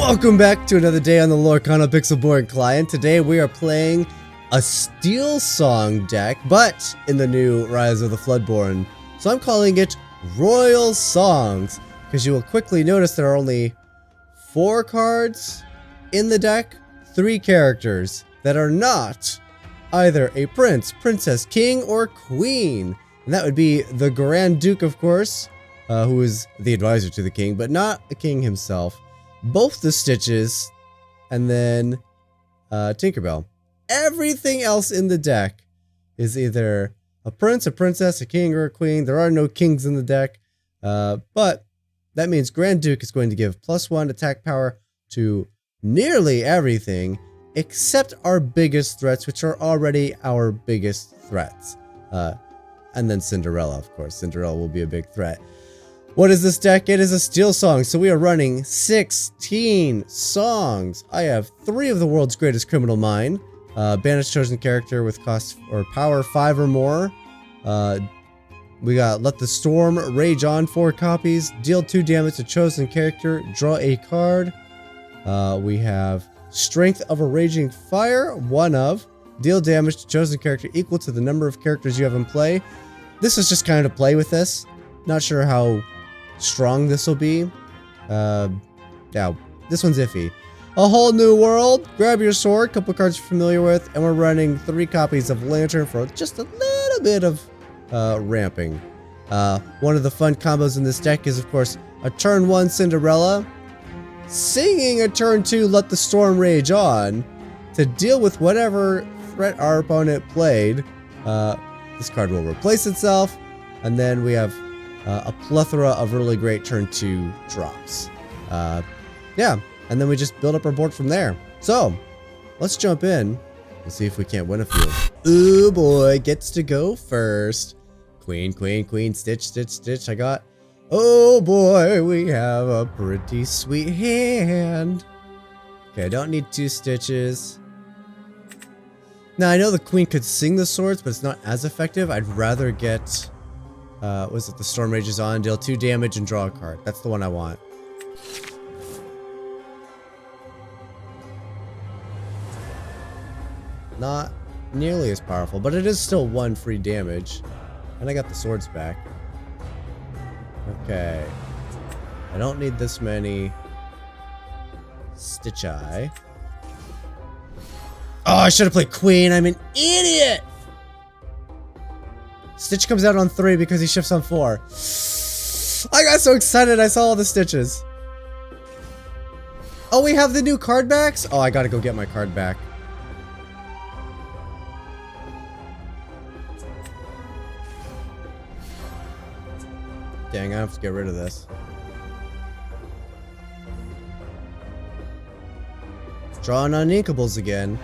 Welcome back to another day on the Lorcana pixelborn client. Today we are playing a Steel Song deck, but in the new Rise of the Floodborn. So I'm calling it Royal Songs, because you will quickly notice there are only 4 cards in the deck, 3 characters that are not either a prince, princess, king, or queen. And that would be the Grand Duke, of course, who is the advisor to the king, but not the king himself. Both the Stitches, and then Tinkerbell. Everything else in the deck is either a prince, a princess, a king, or a queen. There are no kings in the deck, but that means Grand Duke is going to give +1 attack power to nearly everything except our biggest threats, which are already our biggest threats. And then Cinderella, of course. Cinderella will be a big threat. What is this deck? It is a Steel Song, so we are running 16 songs. I have 3 of the world's greatest criminal mind. Banish chosen character with cost or power 5 or more. We got Let the Storm Rage On, 4 copies. Deal 2 damage to chosen character. Draw a card. We have Strength of a Raging Fire, 1 of. Deal damage to chosen character equal to the number of characters you have in play. This is just kind of play with this. Not sure how strong this will be. Yeah, this one's iffy. A Whole New World. Grab your sword, couple cards you're familiar with, and we're running 3 copies of Lantern for just a little bit of ramping. One of the fun combos in this deck is, of course, a turn 1 Cinderella, singing a turn 2 Let the Storm Rage On to deal with whatever threat our opponent played. This card will replace itself, and then we have a plethora of really great turn 2 drops. Yeah, and then we just build up our board from there. So, let's jump in and see if we can't win a few. Ooh boy, gets to go first. Queen, queen, queen, stitch, stitch, stitch. I got... Oh boy, we have a pretty sweet hand. Okay, I don't need 2 stitches. Now, I know the queen could sing the swords, but it's not as effective. I'd rather get... was it the Storm Rages On, deal 2 damage and draw a card. That's the one I want. Not nearly as powerful, but it is still 1 free damage. And I got the swords back. Okay. I don't need this many Stitch Eye. Oh, I should have played Queen. I'm an idiot! Stitch comes out on 3 because he shifts on 4. I got so excited I saw all the Stitches. Oh, we have the new card backs? Oh, I gotta go get my card back. Dang, I have to get rid of this. Drawing on Inkables again.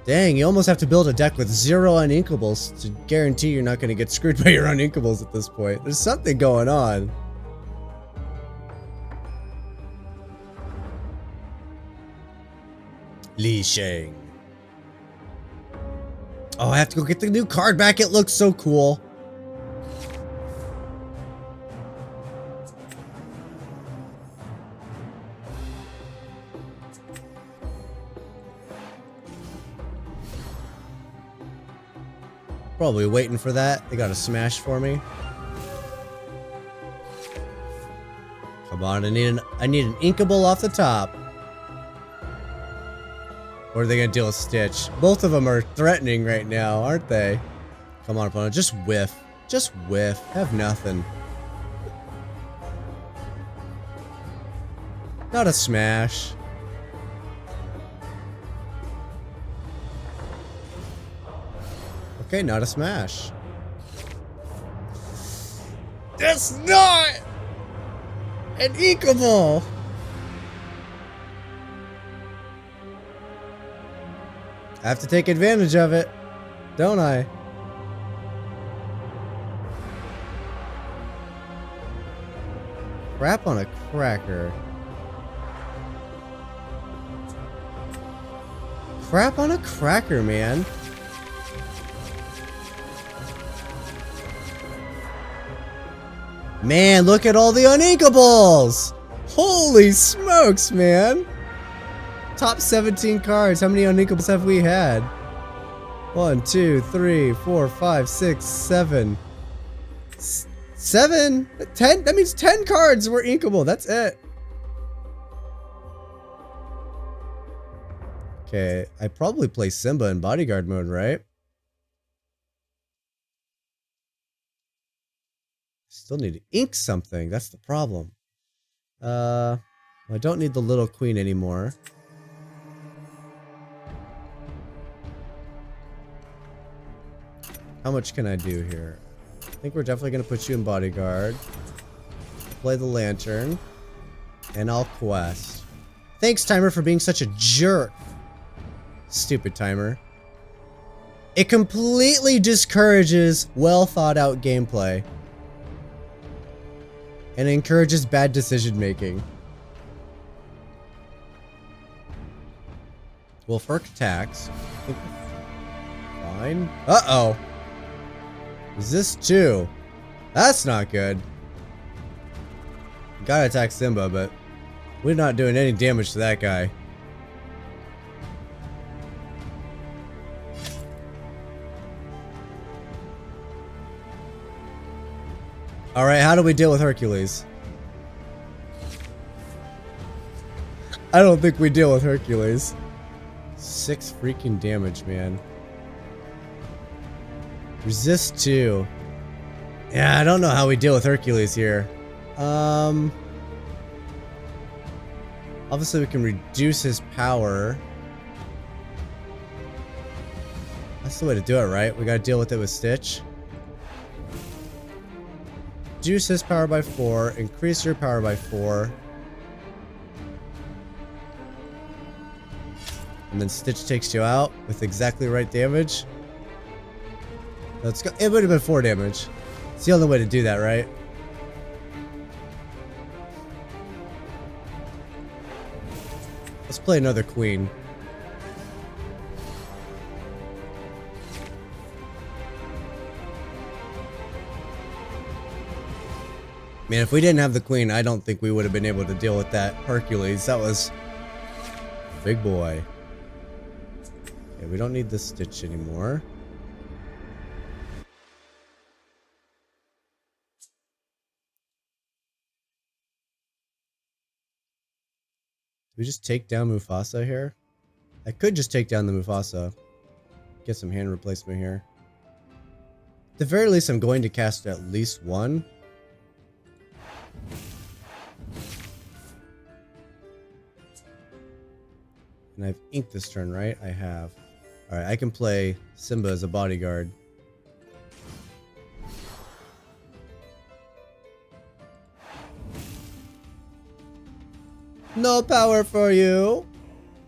Dang, you almost have to build a deck with 0 Uninkables to guarantee you're not going to get screwed by your Uninkables at this point. There's something going on. Li Shang. Oh, I have to go get the new card back. It looks so cool. Probably waiting for that. They got a smash for me. Come on, I need an Inkable off the top. Or are they gonna deal with Stitch? Both of them are threatening right now, aren't they? Come on, opponent, just whiff. Just whiff. Have nothing. Not a smash. Okay, not a smash. That's not an Inkable! I have to take advantage of it, don't I? Crap on a cracker. Crap on a cracker, man. Man, look at all the Uninkables! Holy smokes, man! Top 17 cards. How many uninkables have we had? 1, 2, 3, 4, 5, 6, 7. 7? 10? That means 10 cards were inkable. That's it. Okay, I probably play Simba in bodyguard mode, right? Still need to ink something. That's the problem. I don't need the little queen anymore. How much can I do here? I think we're definitely going to put you in bodyguard. Play the lantern. And I'll quest. Thanks, timer, for being such a jerk. Stupid timer. It completely discourages well thought out gameplay. And encourages bad decision making. Well, Ferk attacks. Fine. Uh-oh. Resist 2. That's not good. Gotta attack Simba, but we're not doing any damage to that guy. Alright, how do we deal with Hercules? I don't think we deal with Hercules. 6 freaking damage, man. Resist 2. Yeah, I don't know how we deal with Hercules here. Obviously we can reduce his power. That's the way to do it, right? We gotta deal with it with Stitch. Reduce his power by 4, increase your power by 4. And then Stitch takes you out with exactly right damage. Let's go. It would have been 4 damage. It's the only way to do that, right? Let's play another queen. Man, if we didn't have the queen, I don't think we would have been able to deal with that Hercules. That was big boy. Okay, we don't need the Stitch anymore. Do we just take down Mufasa here? I could just take down the Mufasa. Get some hand replacement here. At the very least, I'm going to cast at least one. And I've inked this turn, right? I have. Alright, I can play Simba as a bodyguard. No power for you.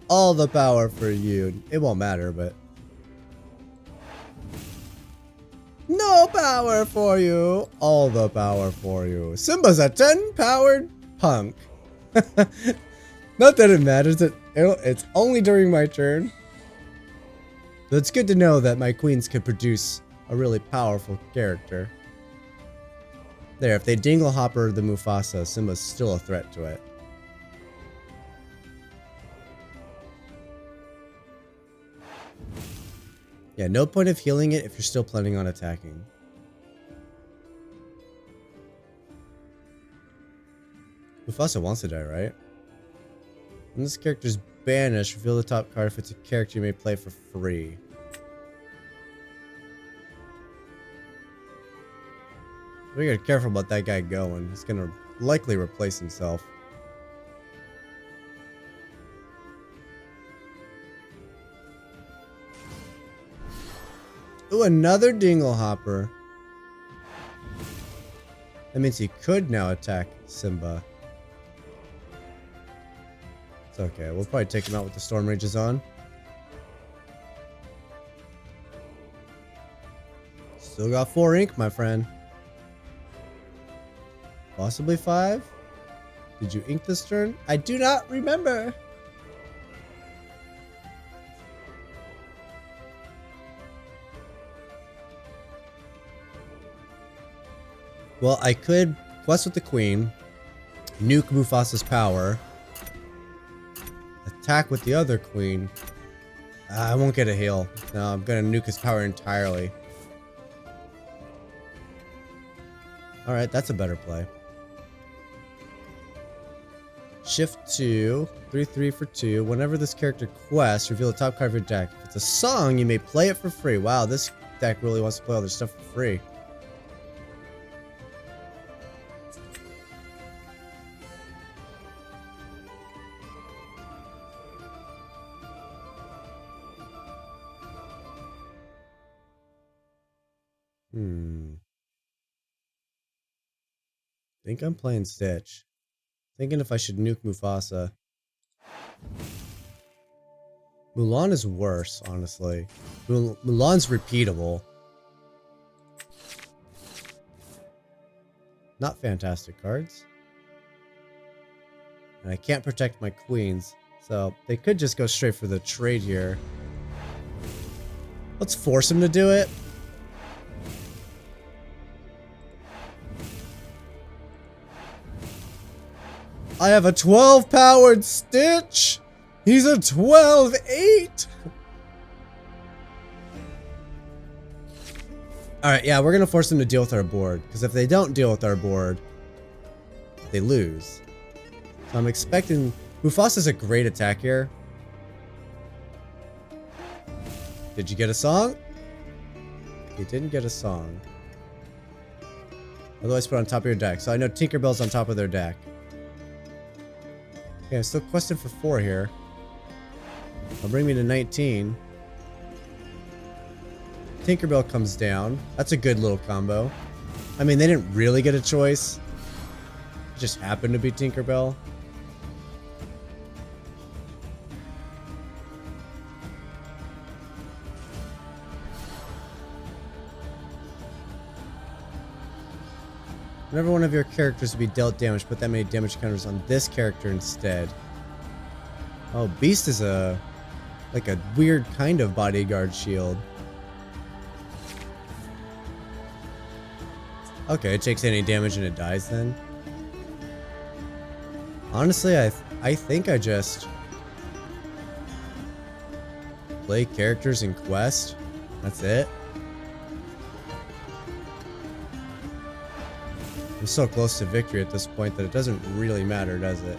All the power for you. It won't matter, but... No power for you. All the power for you. Simba's a 10-powered punk. Not that it matters. It's only during my turn. But it's good to know that my queens can produce a really powerful character. There, if they dingle hopper the Mufasa, Simba's still a threat to it. Yeah, no point of healing it if you're still planning on attacking. Mufasa wants to die, right? When this character is banished, reveal the top card if it's a character you may play for free. We gotta be careful about that guy going. He's gonna likely replace himself. Ooh, another dingle hopper. That means he could now attack Simba. It's okay. We'll probably take him out with the Storm Rages on. Still got 4 ink, my friend. Possibly 5? Did you ink this turn? I do not remember. Well, I could quest with the queen, nuke Mufasa's power. Attack with the other queen. I won't get a heal. No, I'm gonna nuke his power entirely. Alright, that's a better play. Shift 2, 3/3 for 2. Whenever this character quests, reveal the top card of your deck. If it's a song, you may play it for free. Wow, this deck really wants to play all their stuff for free. Think I'm playing Stitch. Thinking if I should nuke Mufasa. Mulan is worse, honestly. Mulan's repeatable. Not fantastic cards. And I can't protect my queens, so they could just go straight for the trade here. Let's force him to do it. I have a 12 powered Stitch. He's a 12/8. Alright, yeah, we're gonna force them to deal with our board. Because if they don't deal with our board, they lose. So I'm expecting... Mufasa's a great attack here. Did you get a song? You didn't get a song. Otherwise put it on top of your deck. So I know Tinkerbell's on top of their deck. Okay, I'm still questing for 4 here. That'll bring me to 19. Tinkerbell comes down. That's a good little combo. I mean, they didn't really get a choice. It just happened to be Tinkerbell. Whenever one of your characters would be dealt damage, put that many damage counters on this character instead. Oh, Beast is like a weird kind of bodyguard shield. Okay, it takes any damage and it dies then. Honestly, I think I just play characters in Quest. That's it. I'm so close to victory at this point that it doesn't really matter, does it?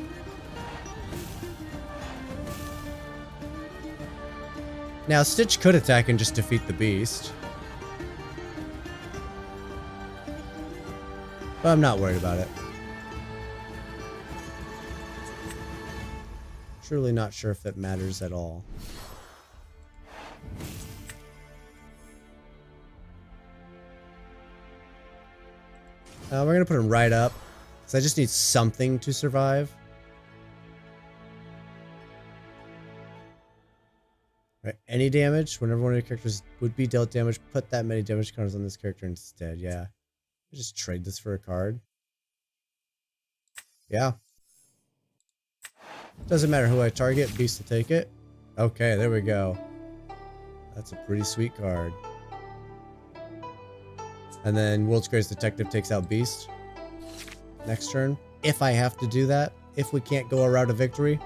Now, Stitch could attack and just defeat the Beast. But I'm not worried about it. Truly not sure if that matters at all. We're going to put him right up, because I just need something to survive. Right, any damage, whenever one of your characters would be dealt damage, put that many damage counters on this character instead. Yeah. I'll just trade this for a card. Yeah. Doesn't matter who I target, Beast will take it. Okay, there we go. That's a pretty sweet card. And then World's Greatest Detective takes out Beast. Next turn. If I have to do that. If we can't go a route of victory.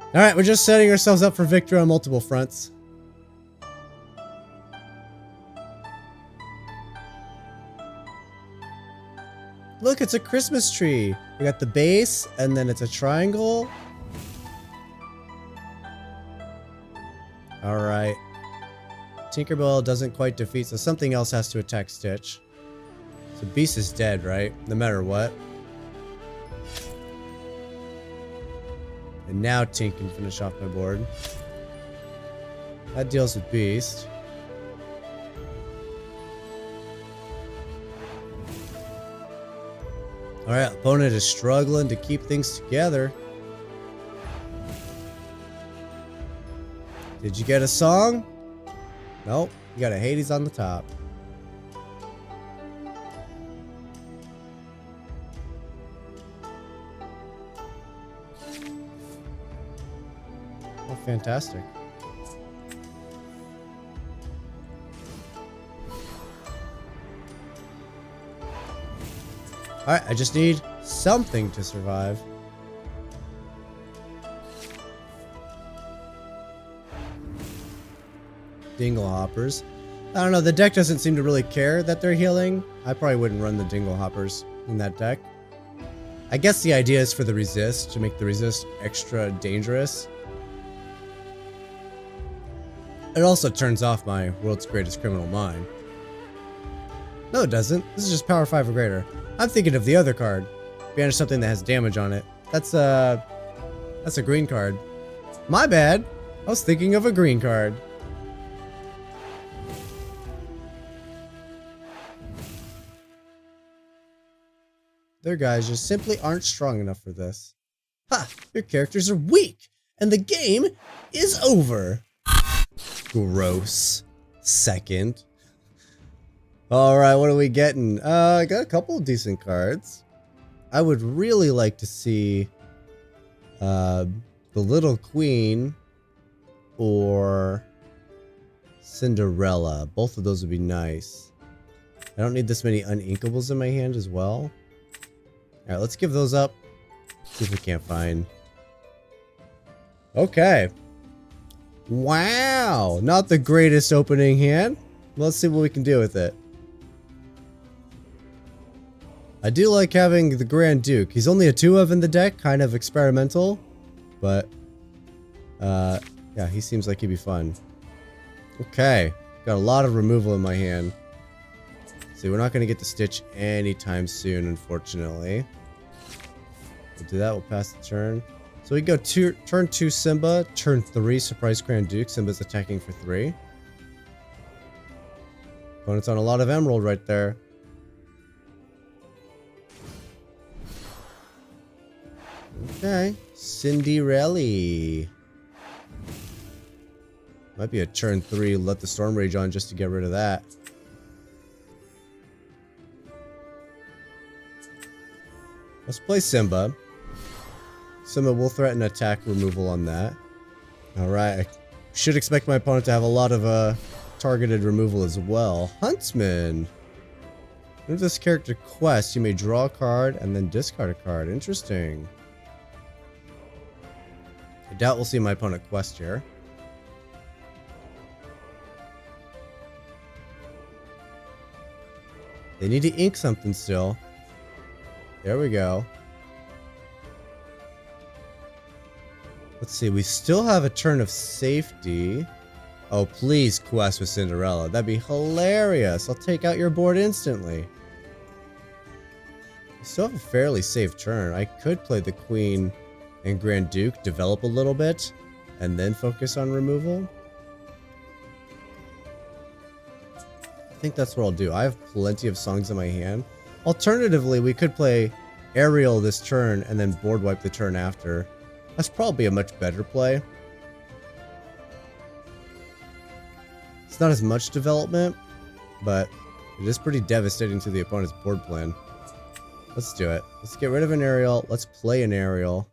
Alright, we're just setting ourselves up for victory on multiple fronts. Look, it's a Christmas tree. We got the base, and then it's a triangle. Alright. Tinkerbell doesn't quite defeat, so something else has to attack Stitch. So Beast is dead, right? No matter what. And now Tink can finish off my board. That deals with Beast. Alright, opponent is struggling to keep things together. Did you get a song? Nope, you got a Hades on the top. Oh, fantastic. Alright, I just need something to survive. Dingle hoppers. I don't know, the deck doesn't seem to really care that they're healing. I probably wouldn't run the dingle hoppers in that deck. I guess the idea is for the resist, to make the resist extra dangerous. It also turns off my world's greatest criminal mind. No, it doesn't. This is just power 5 or greater. I'm thinking of the other card. Banish something that has damage on it. That's a green card. My bad. I was thinking of a green card. Their guys just simply aren't strong enough for this. Ha! Your characters are weak, and the game is over. Gross. Second. Alright, what are we getting? I got a couple of decent cards. I would really like to see the Little Queen or Cinderella. Both of those would be nice. I don't need this many uninkables in my hand as well. Alright, let's give those up. See if we can't find. Okay. Wow! Not the greatest opening hand. Let's see what we can do with it. I do like having the Grand Duke. He's only a 2-of in the deck, kind of experimental. But, yeah, he seems like he'd be fun. Okay. Got a lot of removal in my hand. See, we're not going to get to Stitch anytime soon, unfortunately. We'll do that. We'll pass the turn. So we go turn 2 Simba, turn 3 Surprise Grand Duke. Simba's attacking for 3. Opponent's on a lot of Emerald right there. Okay. Cinderella. Might be a turn 3, let the Storm Rage on just to get rid of that. Let's play Simba. Simba will threaten attack removal on that. Alright, I should expect my opponent to have a lot of targeted removal as well. Huntsman. If this character quests, you may draw a card and then discard a card. Interesting. I doubt we'll see my opponent quest here. They need to ink something still. There we go. Let's see, we still have a turn of safety. Oh, please quest with Cinderella. That'd be hilarious. I'll take out your board instantly. We still have a fairly safe turn. I could play the Queen and Grand Duke, develop a little bit, and then focus on removal. I think that's what I'll do. I have plenty of songs in my hand. Alternatively, we could play Ariel this turn and then board wipe the turn after. That's probably a much better play. It's not as much development, but it is pretty devastating to the opponent's board plan. Let's do it. Let's get rid of an Ariel. Let's play an Ariel.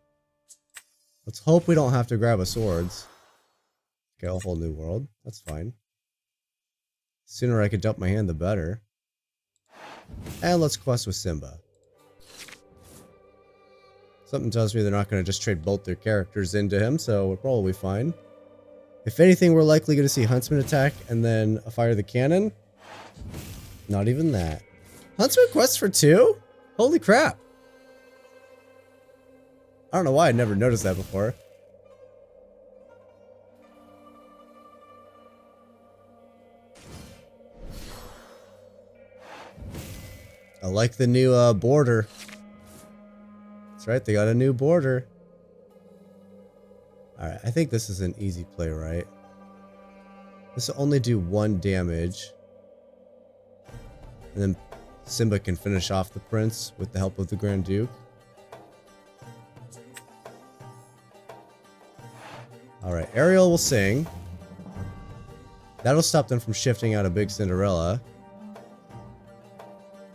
Let's hope we don't have to grab a swords. Okay, a whole new world. That's fine. The sooner I can dump my hand, the better. And let's quest with Simba. Something tells me they're not going to just trade both their characters into him, so we're probably fine. If anything, we're likely going to see Huntsman attack and then fire the cannon. Not even that. Huntsman quests for 2? Holy crap. I don't know why I never noticed that before. I like the new border. That's right, they got a new border. Alright, I think this is an easy play, right? This will only do 1 damage. And then Simba can finish off the prince with the help of the Grand Duke. Alright, Ariel will sing. That'll stop them from shifting out a big Cinderella.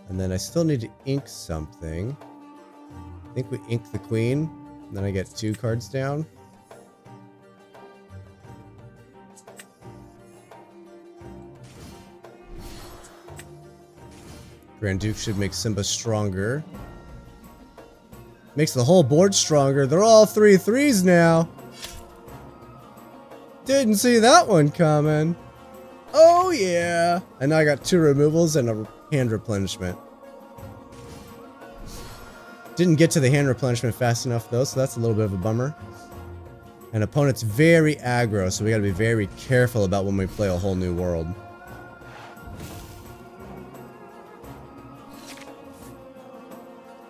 And then I still need to ink something. I think we ink the Queen. And then I get 2 cards down. Grand Duke should make Simba stronger. Makes the whole board stronger. They're all 3/3s now. Didn't see that one coming. Oh yeah. And now I got 2 removals and a hand replenishment. Didn't get to the hand replenishment fast enough though, so that's a little bit of a bummer. And opponent's very aggro, so we gotta be very careful about when we play a whole new world.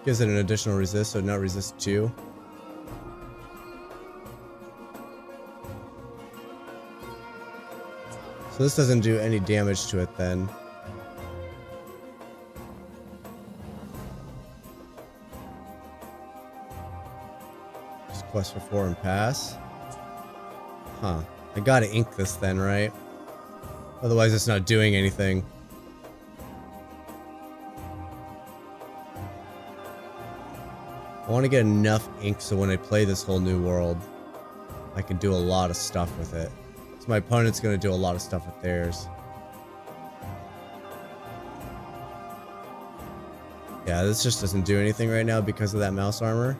Gives it an additional resist, so now resist 2. So this doesn't do any damage to it then. Just quest for 4 and pass. Huh. I gotta ink this then, right? Otherwise it's not doing anything. I want to get enough ink so when I play this whole new world, I can do a lot of stuff with it. So my opponent's going to do a lot of stuff with theirs. Yeah, this just doesn't do anything right now because of that mouse armor.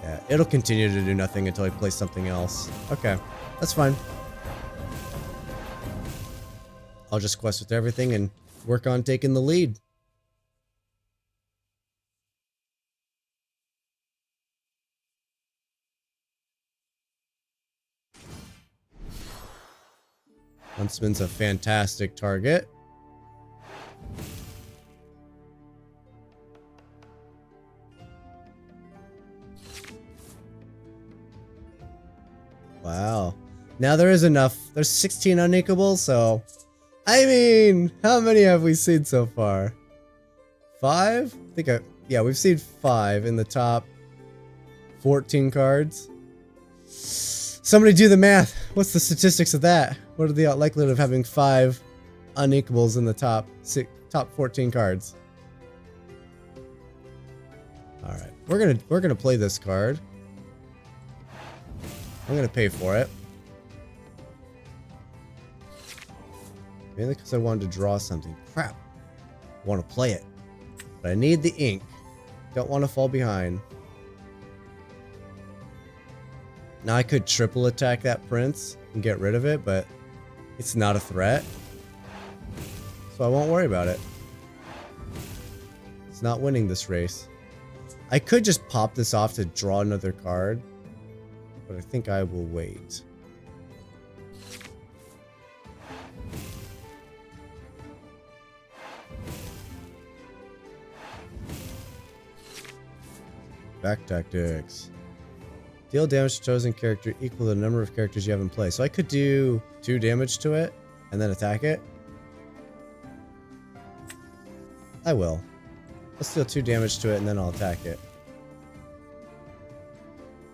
Yeah, it'll continue to do nothing until I play something else. Okay, that's fine. I'll just quest with everything and work on taking the lead. Huntsman's a fantastic target. Wow. Now there is enough. There's 16 uninkables, so... I mean, how many have we seen so far? 5? Yeah, we've seen 5 in the top 14 cards. Somebody do the math. What's the statistics of that? What are the likelihood of having 5 unequals in the top 14 cards? All right, we're gonna play this card. I'm gonna pay for it. Mainly because I wanted to draw something. Crap. I want to play it. But I need the ink. Don't want to fall behind. Now I could triple attack that prince and get rid of it, but it's not a threat. So I won't worry about it. It's not winning this race. I could just pop this off to draw another card, but I think I will wait. Back tactics. Deal damage to chosen character equal to the number of characters you have in play. So I could do 2 damage to it and then attack it. I will. Let's deal 2 damage to it and then I'll attack it.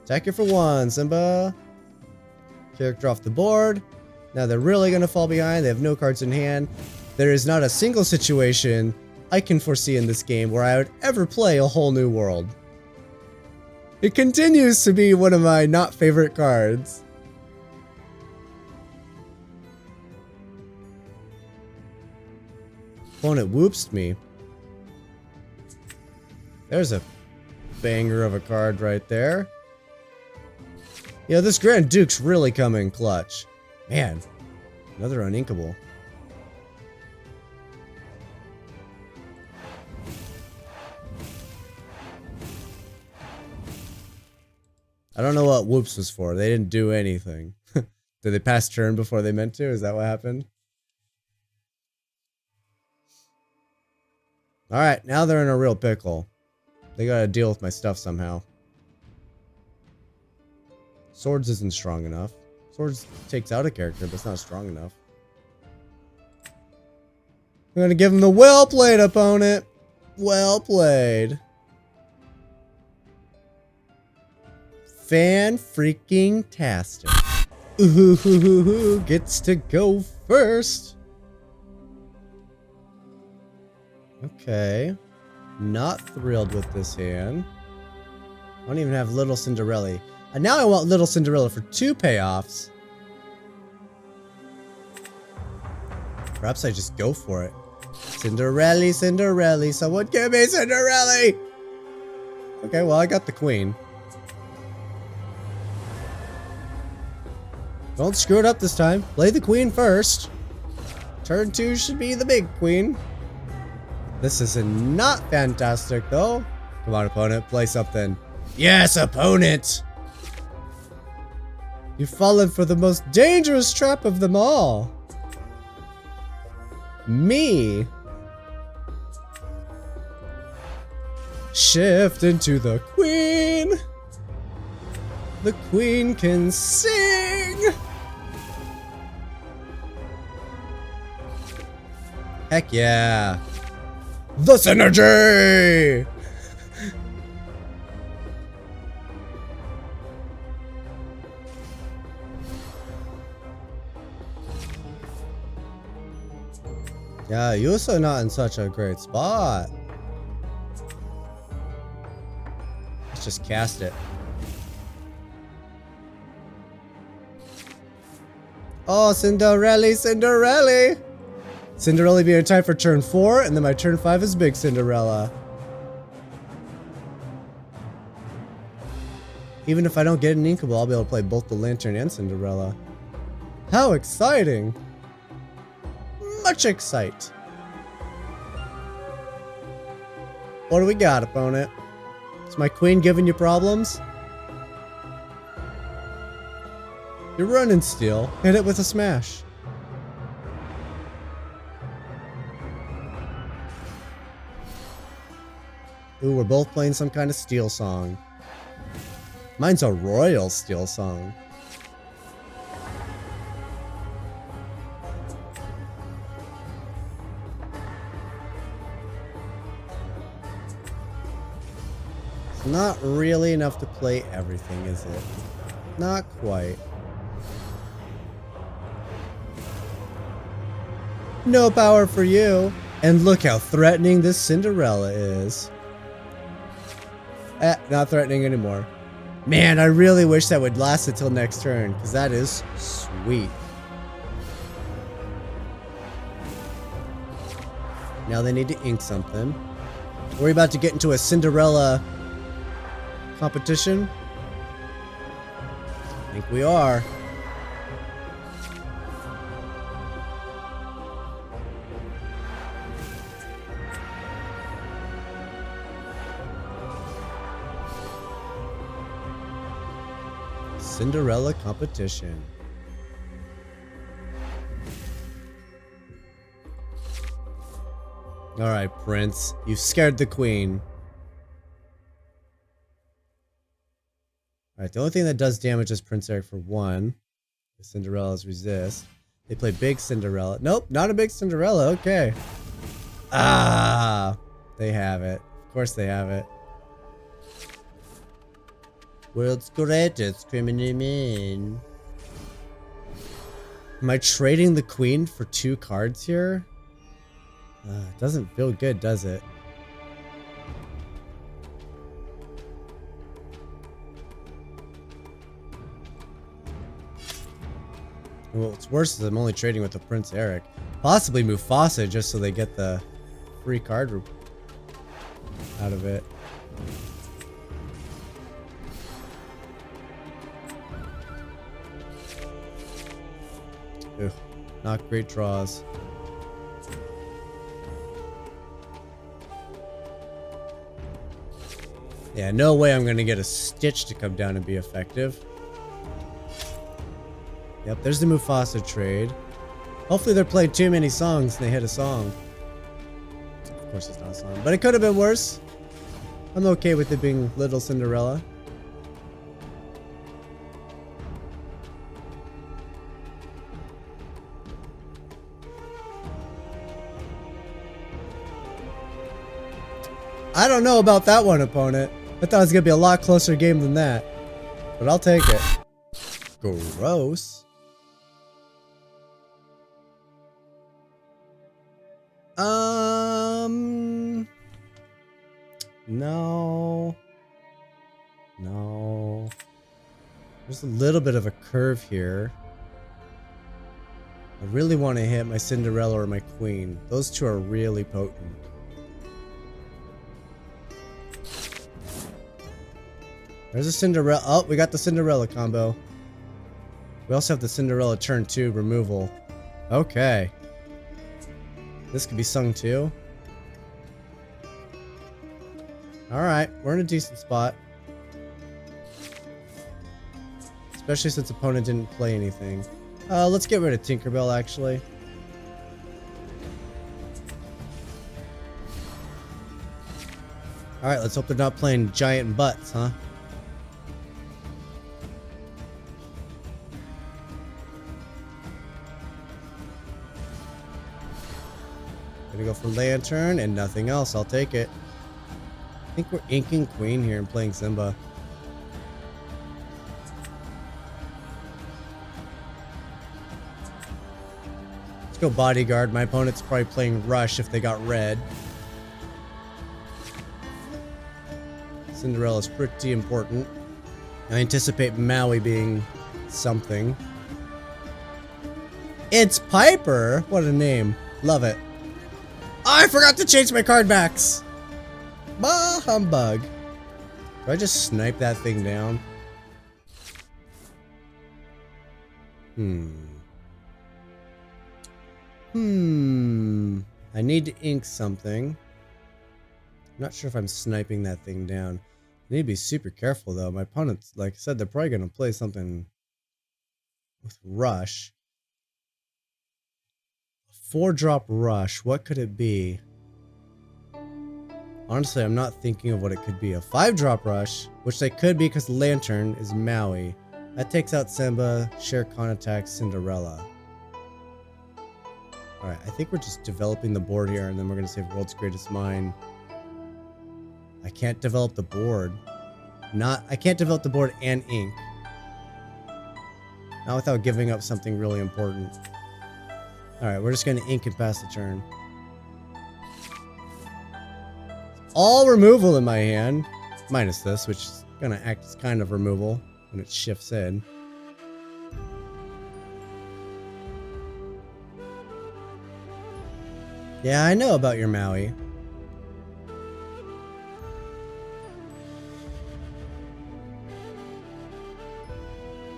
Attack it for 1, Simba. Character off the board. Now they're really going to fall behind. They have no cards in hand. There is not a single situation I can foresee in this game where I would ever play a whole new world. It continues to be one of my not favorite cards. Opponent whoopsed me. There's a banger of a card right there. Yeah, this Grand Duke's really coming clutch. Man, another uninkable. I don't know what whoops was for. They didn't do anything. Did they pass turn before they meant to? Is that what happened? Alright, now they're in a real pickle. They gotta deal with my stuff somehow. Swords isn't strong enough. Swords takes out a character, but it's not strong enough. I'm gonna give him the well played, opponent. Well played. Fan-freaking-tastic. Ooh, gets to go first. Okay. Not thrilled with this hand. I don't even have Little Cinderella. And now I want Little Cinderella for 2 payoffs. Perhaps I just go for it. Cinderella, Cinderella, someone give me Cinderella! Okay, well, I got the queen. Don't screw it up this time. Play the queen first. Turn 2 should be the big queen. This is not fantastic, though. Come on, opponent, play something. Yes, opponent! You've fallen for the most dangerous trap of them all. Me. Shift into the queen. The queen can sing. Heck yeah. The synergy. Yeah, you're also not in such a great spot. Let's just cast it. Oh, Cinderella, Cinderella! Cinderella being in time for turn 4, and then my turn 5 is Big Cinderella. Even if I don't get an Inkable, I'll be able to play both the Lantern and Cinderella. How exciting! Much excite. What do we got, opponent? Is my queen giving you problems? You're running, Steel. Hit it with a smash. Ooh, we're both playing some kind of Steel song. Mine's a royal Steel song. It's not really enough to play everything, is it? Not quite. No power for you. And look how threatening this Cinderella is. Not threatening anymore. Man, I really wish that would last until next turn, because that is sweet. Now they need to ink something. Are we about to get into a Cinderella competition? I think we are. Cinderella competition. Alright, Prince. You've scared the queen. Alright, the only thing that does damage is Prince Eric for 1. The Cinderella's resist. They play Big Cinderella. Nope, not a Big Cinderella. Okay. Ah, they have it. Of course they have it. World's greatest criminal man. Am I trading the queen for 2 cards here? It doesn't feel good, does it? Well, what's worse is I'm only trading with the Prince Eric. Possibly Mufasa just so they get the free card out of it. Ugh, not great draws. Yeah, no way I'm gonna get a Stitch to come down and be effective. Yep, there's the Mufasa trade. Hopefully they're playing too many songs and they hit a song. Of course it's not a song, but it could have been worse. I'm okay with it being Little Cinderella. I don't know about that one, opponent. I thought it was gonna be a lot closer game than that. But I'll take it. Gross. No. No. There's a little bit of a curve here. I really want to hit my Cinderella or my Queen. Those two are really potent. There's a Cinderella. Oh, we got the Cinderella combo. We also have the Cinderella turn 2 removal. Okay. This could be sung too. Alright, we're in a decent spot. Especially since opponent didn't play anything. Let's get rid of Tinkerbell, actually. Alright, let's hope they're not playing giant butts, huh? Gonna go for Lantern and nothing else. I'll take it. I think we're inking Queen here and playing Simba. Let's go Bodyguard. My opponent's probably playing Rush if they got red. Cinderella's pretty important. I anticipate Maui being something. It's Piper! What a name. Love it. Oh, I forgot to change my card backs! Bah humbug. Do I just snipe that thing down? I need to ink something. I'm not sure if I'm sniping that thing down. I need to be super careful though. My opponents, like I said, they're probably going to play something with Rush. 4-drop Rush. What could it be? Honestly, I'm not thinking of what it could be. A 5-drop Rush, which they could be because Lantern is Maui. That takes out Simba. Shere Khan attacks Cinderella. Alright, I think we're just developing the board here, and then we're going to save World's Greatest Mind. I can't develop the board. I can't develop the board and ink. Not without giving up something really important. Alright, we're just going to ink and pass the turn. All removal in my hand. Minus this, which is going to act as kind of removal when it shifts in. Yeah, I know about your Maui.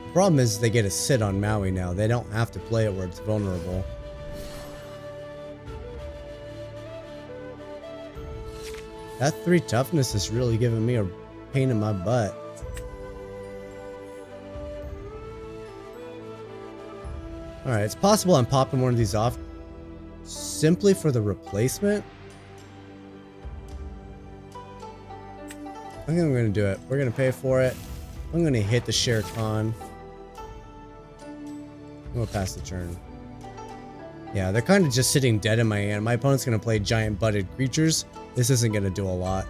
The problem is they get to sit on Maui now. They don't have to play it where it's vulnerable. That 3 toughness is really giving me a pain in my butt. Alright, it's possible I'm popping one of these off simply for the replacement. I think I'm going to do it. We're going to pay for it. I'm going to hit the Shere Khan. I'm going to pass the turn. Yeah, they're kind of just sitting dead in my hand. My opponent's going to play giant butted creatures. This isn't going to do a lot.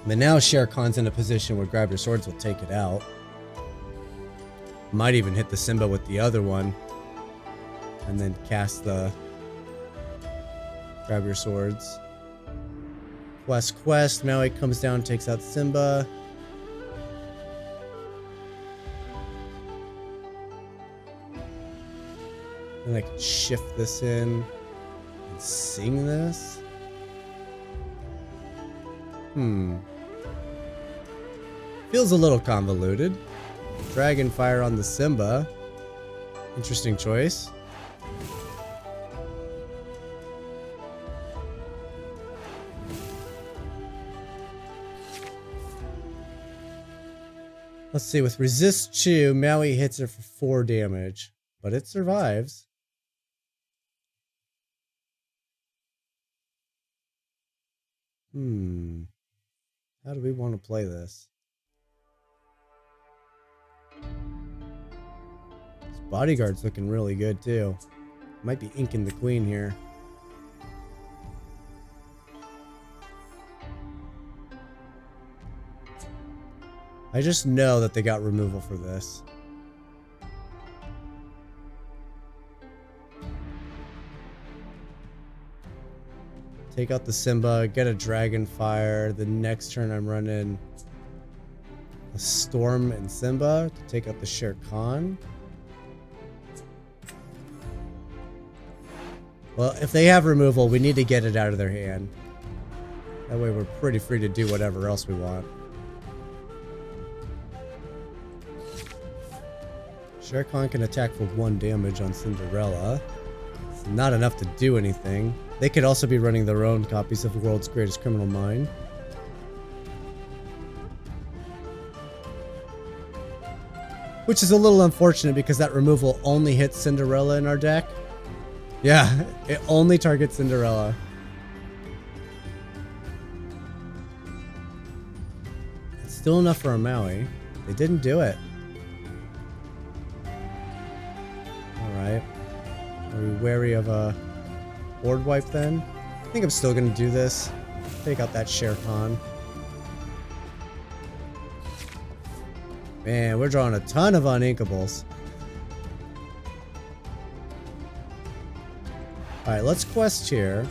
But now Shere Khan's in a position where Grab Your Swords will take it out. Might even hit the Simba with the other one. And then cast the Grab Your Swords. Quest. Maui comes down, takes out Simba. And I can shift this in and sing this. Feels a little convoluted. Dragonfire on the Simba. Interesting choice. Let's see, with Resist 2, Maui hits her for 4 damage, but it survives. How do we want to play this? This Bodyguard's looking really good too. Might be inking the Queen here. I just know that they got removal for this. Take out the Simba, get a Dragonfire. The next turn I'm running a Storm and Simba to take out the Shere Khan. Well, if they have removal, we need to get it out of their hand. That way we're pretty free to do whatever else we want. Shere Khan can attack for 1 damage on Cinderella. It's not enough to do anything. They could also be running their own copies of the World's Greatest Criminal Mind. Which is a little unfortunate because that removal only hits Cinderella in our deck. Yeah, it only targets Cinderella. It's still enough for a Maui. They didn't do it. Alright. Are we wary of a board wipe then? I think I'm still going to do this. Take out that Shere Khan. Man, we're drawing a ton of uninkables. Alright, let's quest here.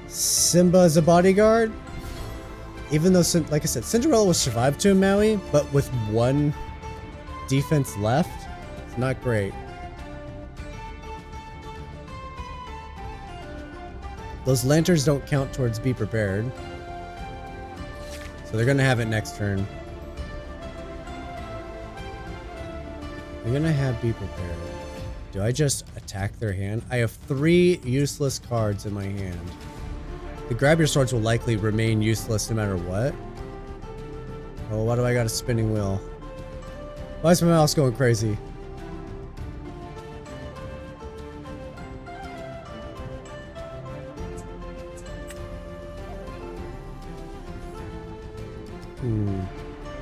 Simba is a bodyguard. Even though, like I said, Cinderella was survived to a Maui, but with 1 defense left, it's not great. Those lanterns don't count towards be prepared. So they're gonna have it next turn. They're gonna have be prepared. Do I just attack their hand? I have 3 useless cards in my hand. The grab your swords will likely remain useless no matter what. Oh, why do I got a spinning wheel? Why is my mouse going crazy?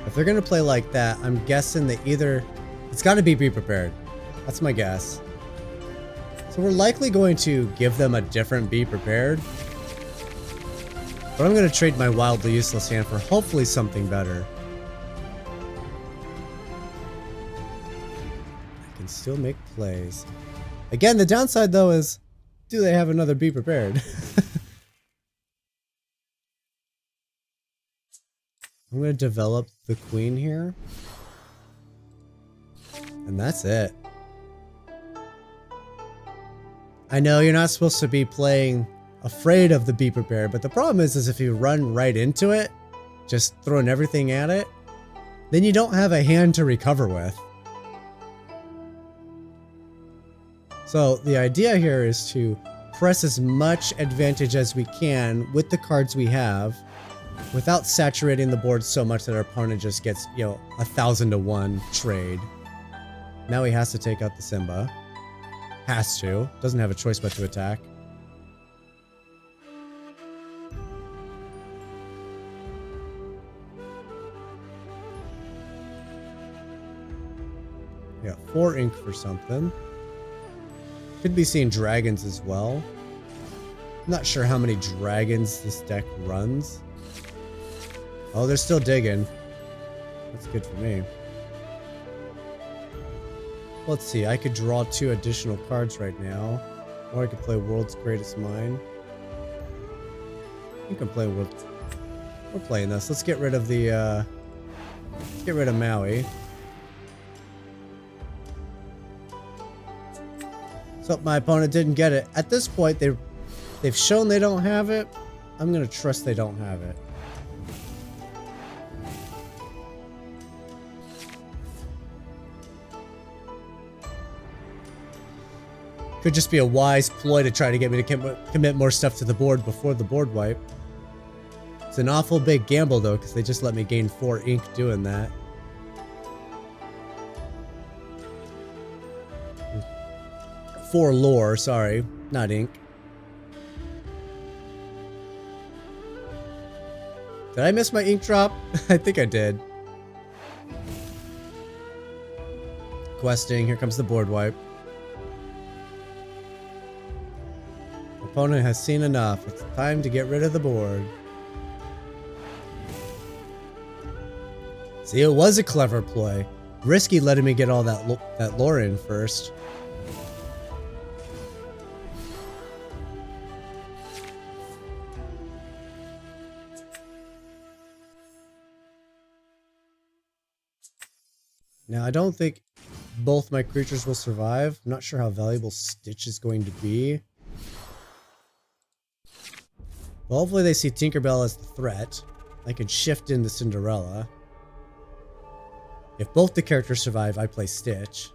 If they're gonna play like that, I'm guessing that either it's got to be prepared. That's my guess. So we're likely going to give them a different be prepared. But I'm gonna trade my wildly useless hand for hopefully something better. I can still make plays. Again, the downside though is, do they have another be prepared? I'm going to develop the queen here. And that's it. I know you're not supposed to be playing afraid of the be prepared, but the problem is if you run right into it, just throwing everything at it, then you don't have a hand to recover with. So the idea here is to press as much advantage as we can with the cards we have, without saturating the board so much that our opponent just gets, you know, 1,000-to-1 trade. Now he has to take out the Simba. Has to. Doesn't have a choice but to attack. Yeah, 4 ink for something. Could be seeing dragons as well. I'm not sure how many dragons this deck runs. Oh, they're still digging. That's good for me. Let's see, I could draw 2 additional cards right now. Or I could play World's Greatest Mind. I think I'm playing We're playing this. Let's get rid of the, let's get rid of Maui. So my opponent didn't get it. At this point, they've shown they don't have it. I'm gonna trust they don't have it. Could just be a wise ploy to try to get me to commit more stuff to the board before the board wipe. It's an awful big gamble though, because they just let me gain 4 ink doing that. For lore, sorry, not ink. Did I miss my ink drop? I think I did. Questing, here comes the board wipe. Opponent has seen enough. It's time to get rid of the board. See, it was a clever ploy. Risky letting me get all that lore in first. Now, I don't think both my creatures will survive. I'm not sure how valuable Stitch is going to be. Well, hopefully they see Tinkerbell as the threat. I can shift into Cinderella. If both the characters survive, I play Stitch.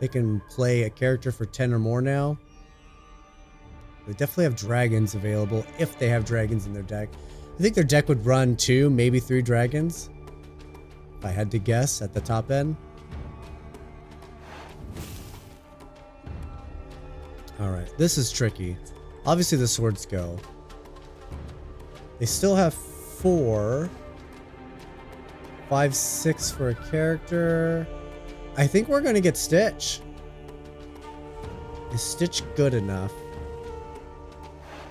They can play a character for 10 or more now. They definitely have dragons available if they have dragons in their deck. I think their deck would run 2, maybe 3 dragons. If I had to guess at the top end. Alright, this is tricky. Obviously the swords go. They still have 4. 5, 6 for a character. I think we're going to get Stitch. Is Stitch good enough?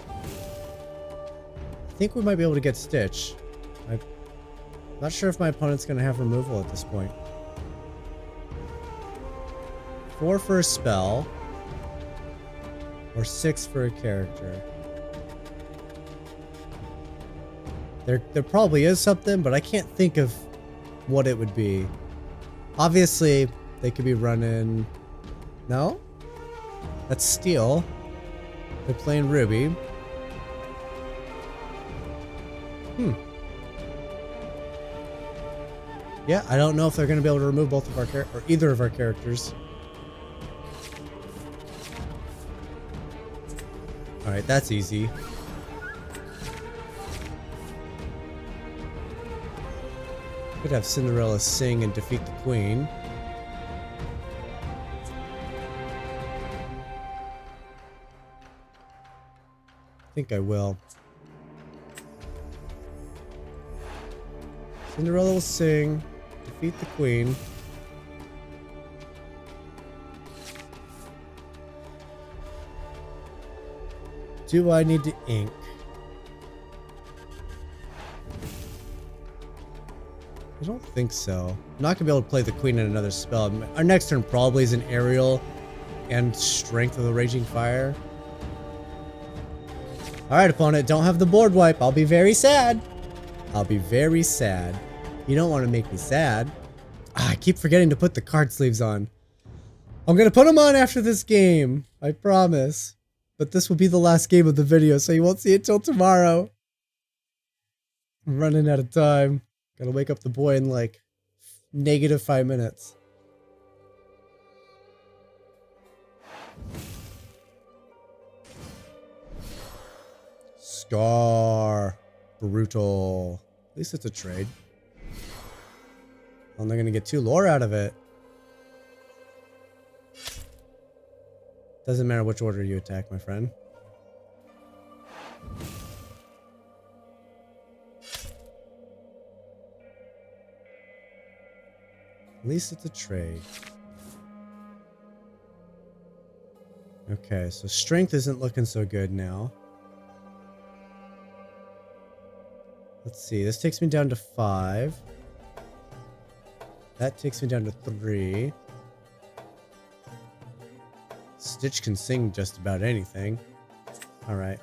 I think we might be able to get Stitch. I'm not sure if my opponent's going to have removal at this point. 4 for a spell. Or 6 for a character. There probably is something, but I can't think of what it would be. Obviously, they could be running... No? That's Steel. They're playing Ruby. Yeah, I don't know if they're going to be able to remove both of our or either of our characters. Alright, that's easy. Could have Cinderella sing and defeat the queen. I think I will. Cinderella will sing, defeat the queen. Do I need to ink? I don't think so. I'm not gonna be able to play the queen in another spell. Our next turn probably is an aerial and strength of the raging fire. Alright, opponent, don't have the board wipe. I'll be very sad. I'll be very sad. You don't want to make me sad. I keep forgetting to put the card sleeves on. I'm gonna put them on after this game. I promise. But this will be the last game of the video, so you won't see it till tomorrow. I'm running out of time. Gotta wake up the boy in like -5 minutes. Scar. Brutal. At least it's a trade. Well, they're gonna get 2 lore out of it. Doesn't matter which order you attack, my friend. At least it's a trade. Okay, so strength isn't looking so good now. Let's see, this takes me down to 5. That takes me down to 3. Stitch can sing just about anything. Alright.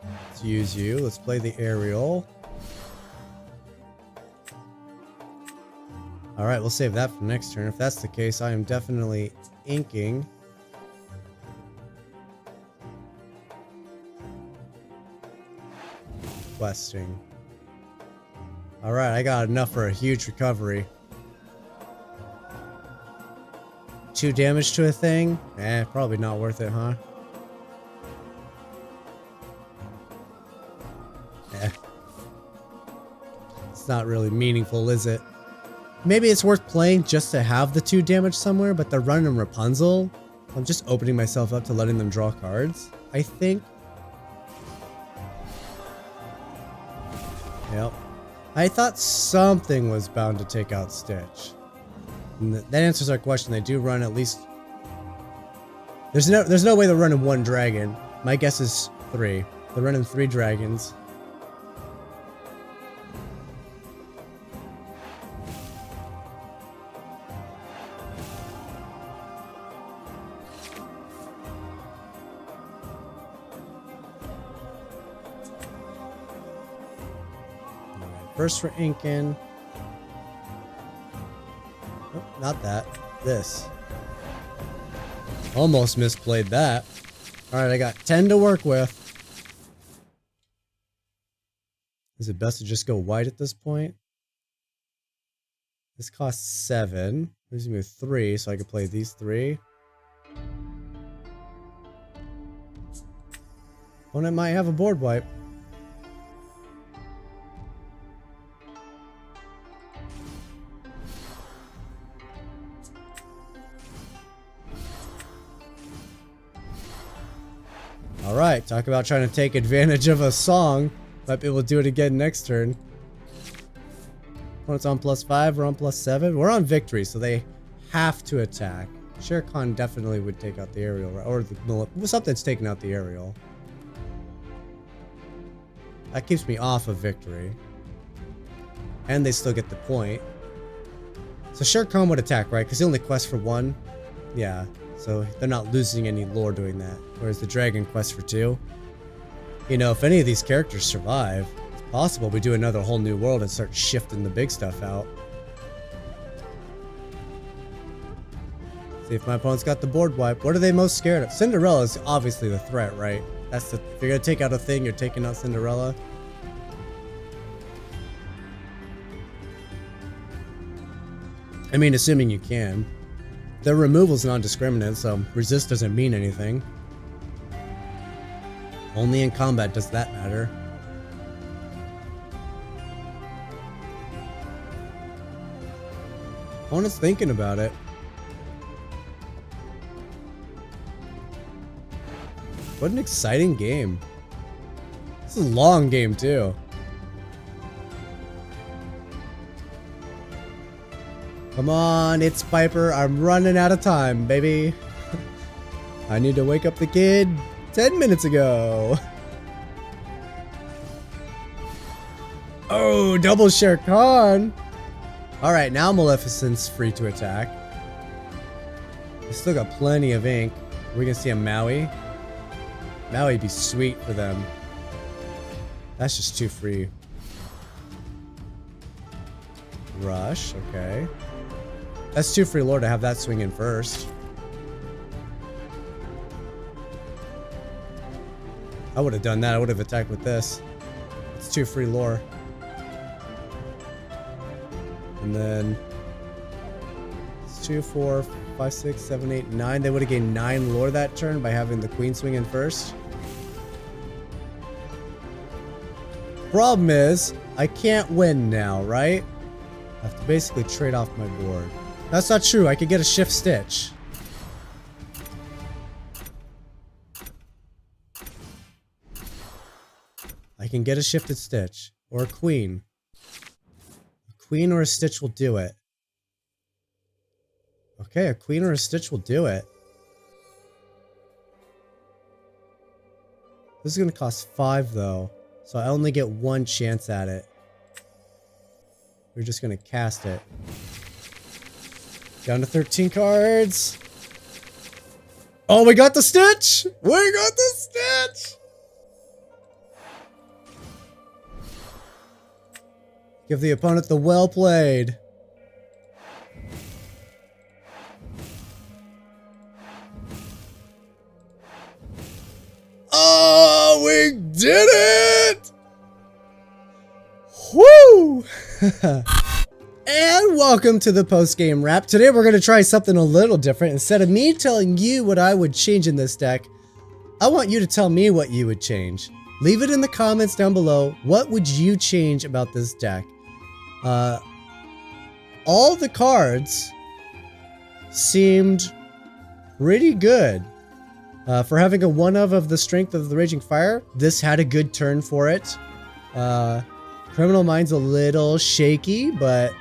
Let's use you. Let's play the aerial. Alright, we'll save that for next turn. If that's the case, I am definitely inking. Questing. Alright, I got enough for a huge recovery. 2 damage to a thing? Eh, probably not worth it, huh? Eh. It's not really meaningful, is it? Maybe it's worth playing just to have the 2 damage somewhere, but they're running Rapunzel. I'm just opening myself up to letting them draw cards, I think. Yep. I thought something was bound to take out Stitch. And that answers our question. They do run at least... There's no way they're running 1 dragon. My guess is 3. They're running 3 dragons. First for inking. Oh, not that. This. Almost misplayed that. Alright, I got 10 to work with. Is it best to just go white at this point? This costs 7. Leaves me with 3, so I can play these 3. Opponent might have a board wipe. Alright, talk about trying to take advantage of a song. Might be able to do it again next turn. Opponent's on +5, we're on +7. We're on victory, so they have to attack. Shere Khan definitely would take out the aerial, or something's taking out the aerial. That keeps me off of victory. And they still get the point. So Shere Khan would attack, right? Because he only quests for 1. Yeah, so they're not losing any lore doing that. Whereas the dragon quests for 2. You know, if any of these characters survive, it's possible we do another whole new world and start shifting the big stuff out. See if my opponent's got the board wipe. What are they most scared of? Cinderella is obviously the threat, right? That's the. If you're gonna take out a thing, you're taking out Cinderella. I mean, assuming you can. Their removal's non-discriminate, so resist doesn't mean anything. Only in combat does that matter. Opponent's thinking about it. What an exciting game. This is a long game too. Come on, it's Piper. I'm running out of time, baby. I need to wake up the kid 10 minutes ago. Oh, double Shere Khan. Alright, now Maleficent's free to attack. We still got plenty of ink. We're gonna see a Maui. Maui'd be sweet for them. That's just too free. Rush, okay. That's too free lore to have that swing in first. I would have done that. I would have attacked with this. It's too free lore. And then it's 2, 4, 5, 6, 7, 8, 9. They would have gained 9 lore that turn by having the queen swing in first. Problem is, I can't win now, right? I have to basically trade off my board. That's not true. I could get a shift stitch. I can get a shifted stitch. Or a queen. A queen or a stitch will do it. Okay, a queen or a stitch will do it. This is going to cost 5 though. So I only get 1 chance at it. We're just going to cast it. Down to 13 cards. Oh, we got the stitch! We got the stitch! Give the opponent the well played. Oh, we did it! Woo! And welcome to the post-game wrap. Today we're going to try something a little different. Instead of me telling you what I would change in this deck, I want you to tell me what you would change. Leave it in the comments down below. What would you change about this deck? All the cards seemed pretty good. For having a 1 of the strength of the Raging Fire, this had a good turn for it. Criminal Mind's a little shaky, but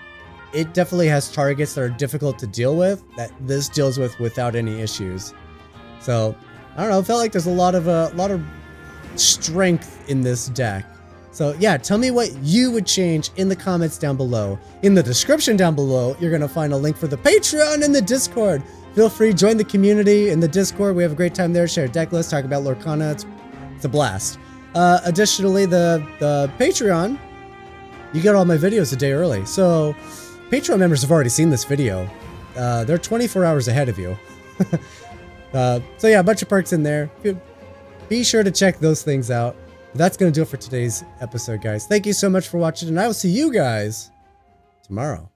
it definitely has targets that are difficult to deal with that this deals with without any issues. So, I don't know, I felt like there's a lot of strength in this deck. So yeah, tell me what you would change in the comments down below. In the description down below, you're going to find a link for the Patreon and the Discord. Feel free, join the community in the Discord. We have a great time there, share deck lists, talk about Lorcana. It's a blast. Additionally, the Patreon, you get all my videos a day early. So Patreon members have already seen this video. They're 24 hours ahead of you. So yeah, a bunch of perks in there. Be sure to check those things out. But that's going to do it for today's episode, guys. Thank you so much for watching, and I will see you guys tomorrow.